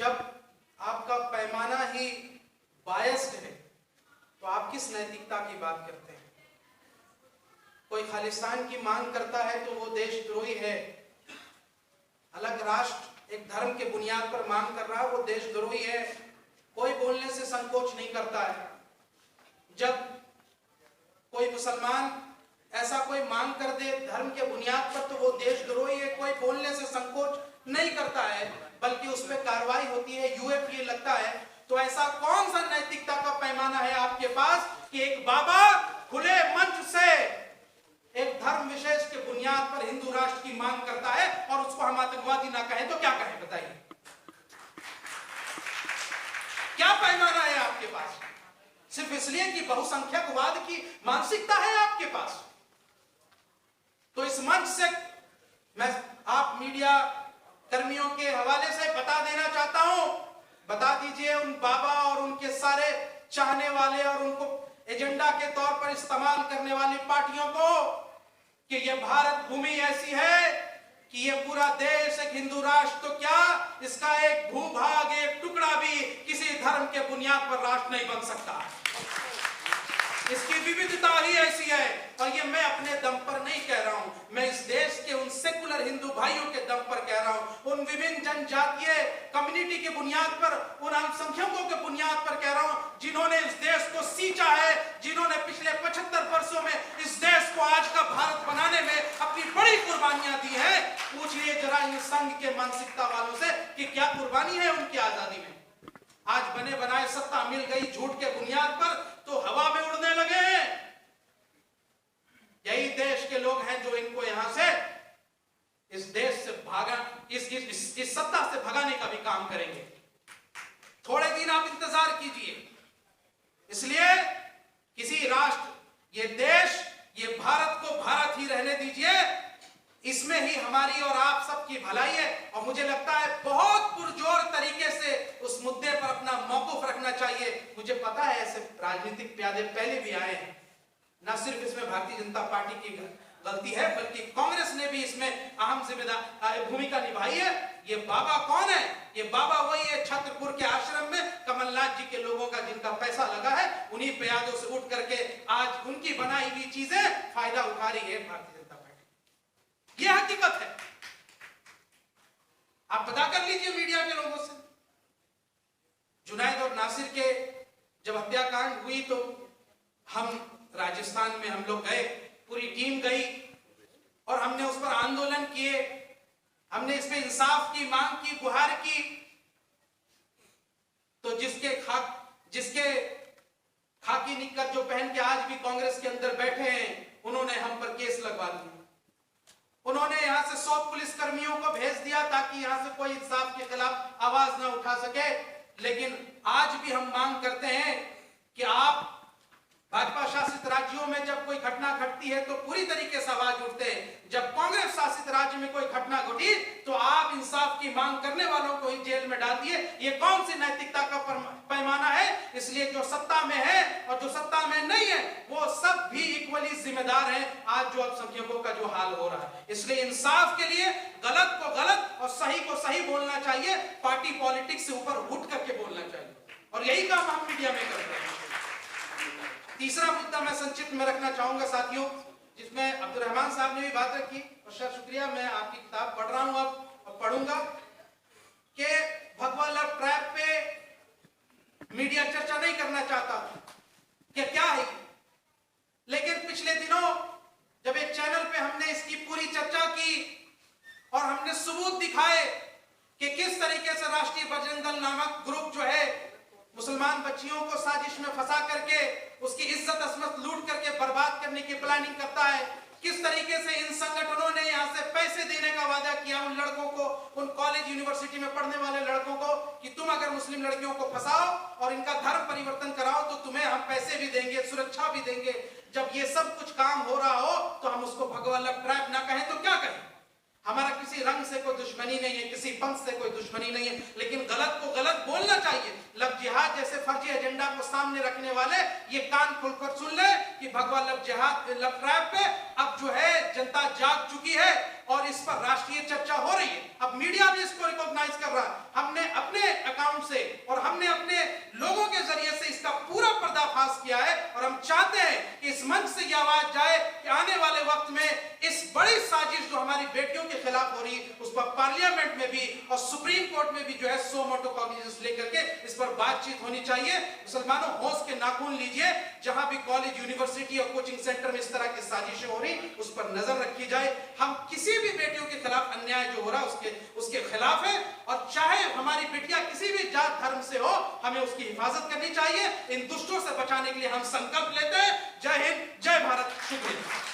जब आपका पैमाना ही बायस्ड है तो आप किस नैतिकता की बात करते हैं? कोई खालिस्तान की मांग करता है तो वो देशद्रोही है। अलग राष्ट्र एक धर्म के बुनियाद पर मांग कर रहा है, वो देशद्रोही है। कोई बोलने से संकोच नहीं करता है। जब कोई मुसलमान ऐसा कोई मांग कर दे धर्म के बुनियाद पर तो वो देशद्रोही है। कोई बोलने से संकोच नहीं करता है, बल्कि उस पर कार्रवाई होती है, यूएपीए लगता है। तो ऐसा कौन सा नैतिकता का पैमाना है आपके पास कि एक बाबा खुले मंच से एक धर्म विशेष के बुनियाद पर हिंदू राष्ट्र की मांग करता है और उसको हम आतंकवादी ना कहें तो क्या कहें? बताइए, क्या पैमाना है आपके पास? सिर्फ इसलिए कि बहुसंख्यकवाद की मानसिकता है आपके पास। तो इस मंच से मैं आप मीडिया कर्मियों के हवाले से बता देना चाहता हूं, बता दीजिए उन बाबा और उनके सारे चाहने वाले और उनको एजेंडा के तौर पर इस्तेमाल करने वाली पार्टियों को कि ये भारत भूमि ऐसी है कि ये पूरा देश एक हिंदू राष्ट्र तो क्या, इसका एक भूभाग, एक टुकड़ा भी किसी धर्म के बुनियाद पर राष्ट्र नहीं बन सकता। इसकी विविधता ही ऐसी है। और ये मैं अपने दम पर नहीं कह रहा हूं, मैं इस देश के उन सेकुलर हिंदू भाइयों के दम पर कह रहा हूं, उन विभिन्न जनजातीय कम्युनिटी के बुनियाद पर, उन अल्पसंख्यकों के बुनियाद पर कह रहा हूं, जिन्होंने इस देश को सींचा है, जिन्होंने पिछले 75 वर्षों में इस देश को आज का भारत बनाने में अपनी बड़ी कुर्बानियां दी है। पूछिए जरा इन संघ के मानसिकता वालों से कि क्या कुर्बानी है उनकी आजादी में। आज बने बनाए सत्ता मिल गई झूठ के बुनियाद पर तो हवा में उड़ने लगे हैं। यही देश के लोग हैं जो इनको यहां से, इस देश से भागा, इस सत्ता से भगाने का भी काम करेंगे। थोड़े दिन आप इंतजार कीजिए। इसलिए किसी राष्ट्र, ये देश, ये भारत को भारत ही रहने दीजिए। इसमें ही हमारी और आप सबकी भलाई है। और मुझे लगता है बहुत पुरजोर तरीके से उस मुद्दे पर अपना मौकूफ रखना चाहिए। मुझे पता है ऐसे राजनीतिक प्यादे पहले भी आए हैं। न सिर्फ इसमें भारतीय जनता पार्टी की गलती है, बल्कि कांग्रेस ने भी इसमें अहम जिम्मेदार भूमिका निभाई है। ये बाबा कौन है? ये बाबा वही है छत्रपुर के आश्रम में कमलनाथ जी के लोगों का जिनका पैसा लगा है, उन्हीं प्यादों से उठ करके आज उनकी बनाई हुई चीजें फायदा उठा रही है भारतीय जनता पार्टी। यह हकीकत है। आप पता कर लीजिए मीडिया के लोगों से। जुनैद और नासिर के जब हत्याकांड हुई तो हम राजस्थान में हम लोग गए, पूरी टीम गई और हमने उस पर आंदोलन किए। हमने इस पे इंसाफ की मांग की, गुहार की। तो जिसके खाकी निक्कर जो पहन के आज भी कांग्रेस के अंदर बैठे हैं, उन्होंने हम पर केस लगवा दिया। उन्होंने यहां से 100 पुलिस कर्मियों को भेज दिया ताकि यहां से कोई इंसाफ के खिलाफ आवाज ना उठा सके। लेकिन आज भी हम मांग करते हैं कि आप भाजपा शासित राज्यों में जब कोई घटना घटती है तो पूरी तरीके से आवाज उठते हैं। जब कांग्रेस शासित राज्य में कोई घटना घटी तो आप इंसाफ की मांग करने वालों को ही जेल में डाल दिए। ये कौन सी नैतिकता का पैमाना है? इसलिए जो सत्ता में है और जो सत्ता में नहीं है वो सब भी इक्वली जिम्मेदार हैं आज जो अल्पसंख्यकों का जो हाल हो रहा है। इसलिए इंसाफ के लिए गलत को गलत और सही को सही बोलना चाहिए। पार्टी पॉलिटिक्स से ऊपर उठ करके बोलना चाहिए और यही काम हम मीडिया में करते हैं। तीसरा मुद्दा मैं संक्षिप्त में रखना चाहूंगा साथियों, जिसमें अब्दुल रहमान साहब ने भी बात रखी और शायद शुक्रिया, मैं आपकी किताब पढ़ रहा हूं अब और पढ़ूंगा कि भगवा लव ट्रैप पे मीडिया चर्चा नहीं करना चाहता कि क्या है। लेकिन पिछले दिनों जब एक चैनल पे हमने इसकी पूरी चर्चा की और हमने सबूत दिखाए कि किस तरीके से राष्ट्रीय बजरंग दल नामक ग्रुप जो है मुसलमान बच्चियों को साजिश में फंसा करके उसकी इज्जत असमत लूट करके बर्बाद करने की प्लानिंग करता है, किस तरीके से इन संगठनों ने यहां से पैसे देने का वादा किया उन लड़कों को, उन कॉलेज यूनिवर्सिटी में पढ़ने वाले लड़कों को कि तुम अगर मुस्लिम लड़कियों को फंसाओ और इनका धर्म परिवर्तन कराओ तो तुम्हें हम पैसे भी देंगे, सुरक्षा भी देंगे। जब ये सब कुछ काम हो रहा हो तो हम उसको भगवा लव ट्रैप ना कहें तो क्या कहें? हमारा किसी रंग से कोई दुश्मनी नहीं है, किसी पंथ से कोई दुश्मनी नहीं है, लेकिन गलत को गलत बोलना चाहिए। लव जिहाद जैसे फर्जी एजेंडा को सामने रखने वाले ये कान खोलकर सुन ले कि भगवा लव जिहाद लव ट्रैप पे अब जो है जनता जाग चुकी है और इस पर राष्ट्रीय चर्चा हो रही है। अब मीडिया भी इसको रिकॉग्नाइज कर रहा है। हमने अपने अकाउंट से और हमने अपने लोगों के जरिए से इसका पूरा पर्दाफाश किया है और हम चाहते हैं कि इस मंच से यह आवाज जाए कि आने वाले वक्त में इस बड़ी साजिश जो हमारी बेटियों के खिलाफ हो रही है उस पर पार्लियामेंट में भी और सुप्रीम कोर्ट में भी जो है सो मोटो कॉग्निजेंस लेकर के इस पर बातचीत होनी चाहिए। मुसलमानों, होश के नाखून लीजिए। जहां भी कॉलेज, यूनिवर्सिटी और कोचिंग सेंटर में इस तरह की साजिशें हो रही उस पर नजर रखी जाए। हम किसी भी बेटियों के खिलाफ अन्याय जो हो रहा है उसके खिलाफ है और चाहे हमारी बेटियां किसी भी जात धर्म से हो, हमें उसकी हिफाजत करनी चाहिए। इन दुष्टों से बचाने के लिए हम संकल्प लेते हैं। जय हिंद, जय भारत, शुक्रिया।